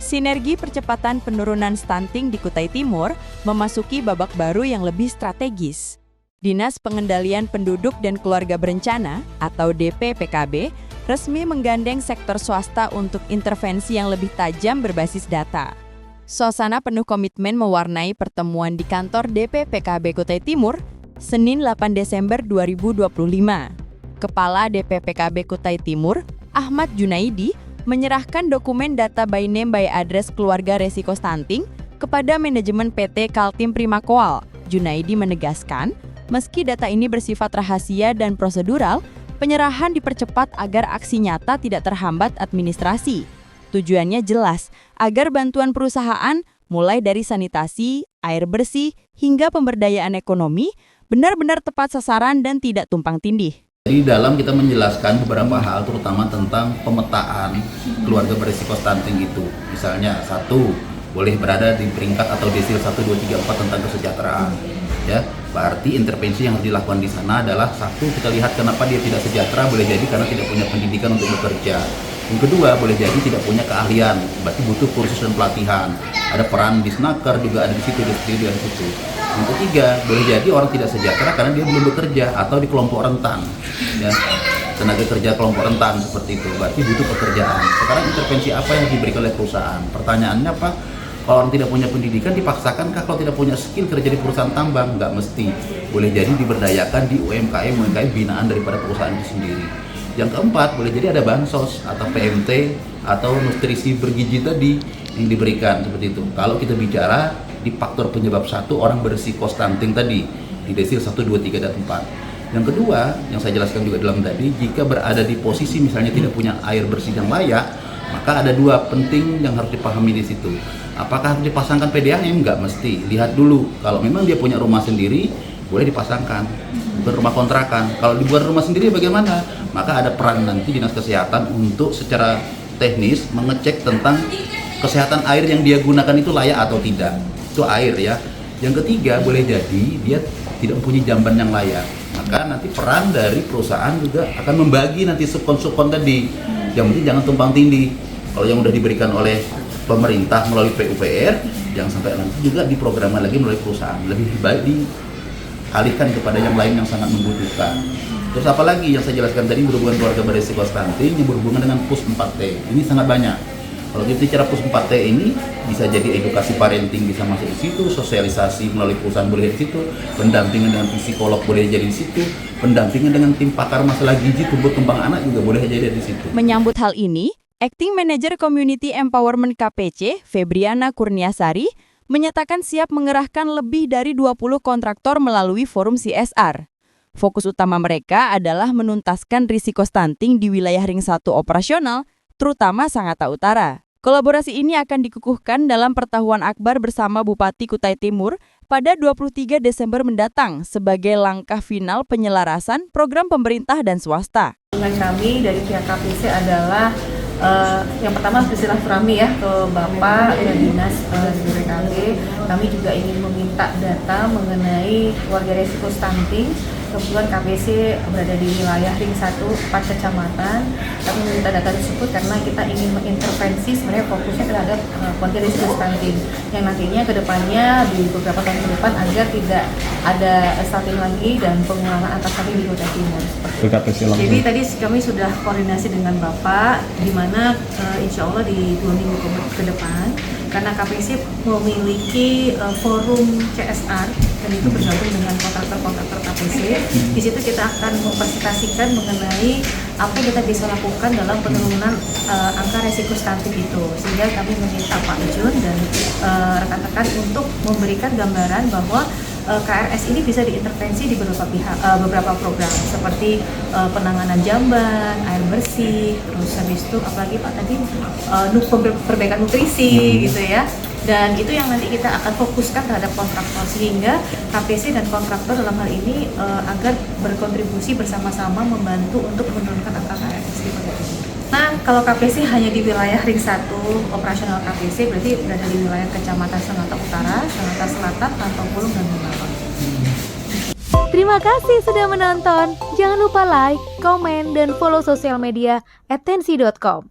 Sinergi percepatan penurunan stunting di Kutai Timur memasuki babak baru yang lebih strategis. Dinas Pengendalian Penduduk dan Keluarga Berencana atau DPPKB resmi menggandeng sektor swasta untuk intervensi yang lebih tajam berbasis data. Suasana penuh komitmen mewarnai pertemuan di kantor DPPKB Kutai Timur, Senin 8 Desember 2025. Kepala DPPKB Kutai Timur, Ahmad Junaidi, menyerahkan dokumen data by name by address keluarga resiko stunting kepada manajemen PT Kaltim Primakoal. Junaidi menegaskan, meski data ini bersifat rahasia dan prosedural, penyerahan dipercepat agar aksi nyata tidak terhambat administrasi. Tujuannya jelas, agar bantuan perusahaan, mulai dari sanitasi, air bersih, hingga pemberdayaan ekonomi, benar-benar tepat sasaran dan tidak tumpang tindih. Di dalam kita menjelaskan beberapa hal, terutama tentang pemetaan keluarga berisiko stunting itu. Misalnya, 1, boleh berada di peringkat atau desil 1, 2, 3, 4 tentang kesejahteraan. Ya, berarti intervensi yang harus dilakukan di sana adalah 1, kita lihat kenapa dia tidak sejahtera, boleh jadi karena tidak punya pendidikan untuk bekerja. Yang kedua, boleh jadi tidak punya keahlian, berarti butuh kursus dan pelatihan. Ada peran disnaker juga ada di situ, di situ. Yang ketiga, boleh jadi orang tidak sejahtera karena dia belum bekerja atau di kelompok rentan. Ya, tenaga kerja kelompok rentan seperti itu, berarti butuh pekerjaan. Sekarang intervensi apa yang diberikan oleh perusahaan? Pertanyaannya apa? Kalau orang tidak punya pendidikan, dipaksakankah kalau tidak punya skill kerja di perusahaan tambang? Nggak mesti. Boleh jadi diberdayakan di UMKM binaan daripada perusahaan itu sendiri. Yang keempat, boleh jadi ada bansos atau PMT atau nutrisi bergizi tadi yang diberikan seperti itu. Kalau kita bicara di faktor penyebab 1, orang berisiko stunting tadi di desil 1, 2, 3, dan 4. Yang kedua, yang saya jelaskan juga dalam tadi, jika berada di posisi misalnya tidak punya air bersih yang layak, maka ada 2 penting yang harus dipahami di situ. Apakah harus dipasangkan PDA-nya? Enggak mesti. Lihat dulu, kalau memang dia punya rumah sendiri, boleh dipasangkan, bukan rumah kontrakan. Kalau dibuat rumah sendiri bagaimana? Maka ada peran nanti Dinas Kesehatan untuk secara teknis mengecek tentang kesehatan air yang dia gunakan itu layak atau tidak. Itu air ya. Yang ketiga, boleh jadi dia tidak mempunyai jamban yang layak. Maka nanti peran dari perusahaan juga akan membagi nanti subkon tadi. Yang penting jangan tumpang tindih. Kalau yang sudah diberikan oleh pemerintah melalui PUPR, jangan sampai nanti juga diprogramkan lagi melalui perusahaan. Lebih baik dialihkan kepada yang lain yang sangat membutuhkan. Terus apalagi yang saya jelaskan tadi berhubungan keluarga berisiko stunting yang berhubungan dengan PUS 4T. Ini sangat banyak. Kalau kita bicara PUS 4T ini bisa jadi edukasi parenting bisa masuk di situ, sosialisasi melalui perusahaan boleh di situ, pendampingan dengan psikolog boleh jadi di situ, pendampingan dengan tim pakar masalah gizi tumbuh kembang anak juga boleh jadi di situ. Menyambut hal ini, Acting Manager Community Empowerment KPC, Febriana Kurniasari, menyatakan siap mengerahkan lebih dari 20 kontraktor melalui forum CSR. Fokus utama mereka adalah menuntaskan risiko stunting di wilayah ring 1 operasional, terutama Sangatta Utara. Kolaborasi ini akan dikukuhkan dalam pertemuan akbar bersama Bupati Kutai Timur pada 23 Desember mendatang sebagai langkah final penyelarasan program pemerintah dan swasta. Dengan kami dari pihak KPC adalah yang pertama bersilaturahmi ya ke Bapak dan Dinas DPPKB. Kami juga ingin meminta data mengenai keluarga resiko stunting. Kebetulan KPC berada di wilayah ring 1, 4 kecamatan. Kami meminta data tersebut karena kita ingin mengintervensi sebenarnya fokusnya terhadap keluarga resiko stunting yang nantinya ke depannya di beberapa tahun ke depan agar tidak ada stunting lagi dan pengulangan angka stunting di Kutai Timur. Jadi tadi kami sudah koordinasi dengan Bapak di mana insya Allah di 2 minggu ke depan karena KPC memiliki forum CSR dan itu bergabung dengan kontraktor-kontraktor KPC. Di situ kita akan mempresentasikan mengenai apa yang kita bisa lakukan dalam penurunan angka resiko stunting itu. Sehingga kami meminta Pak Jun dan rekan-rekan untuk memberikan gambaran bahwa KRS ini bisa diintervensi di beberapa program seperti penanganan jamban, air bersih, terus habis itu apalagi Pak tadi perbaikan nutrisi gitu ya. Dan itu yang nanti kita akan fokuskan terhadap kontraktor sehingga KPC dan kontraktor dalam hal ini agar berkontribusi bersama-sama membantu untuk menurunkan angka KRS di Kutai Timur. Nah, kalau KPC hanya di wilayah ring 1 operasional KPC berarti berada di wilayah Kecamatan Sangatta Utara, Sangatta Selatan, Kantong Pulung, dan Bungkulu. Terima kasih sudah menonton. Jangan lupa like, komen, dan follow sosial media @tensi.com.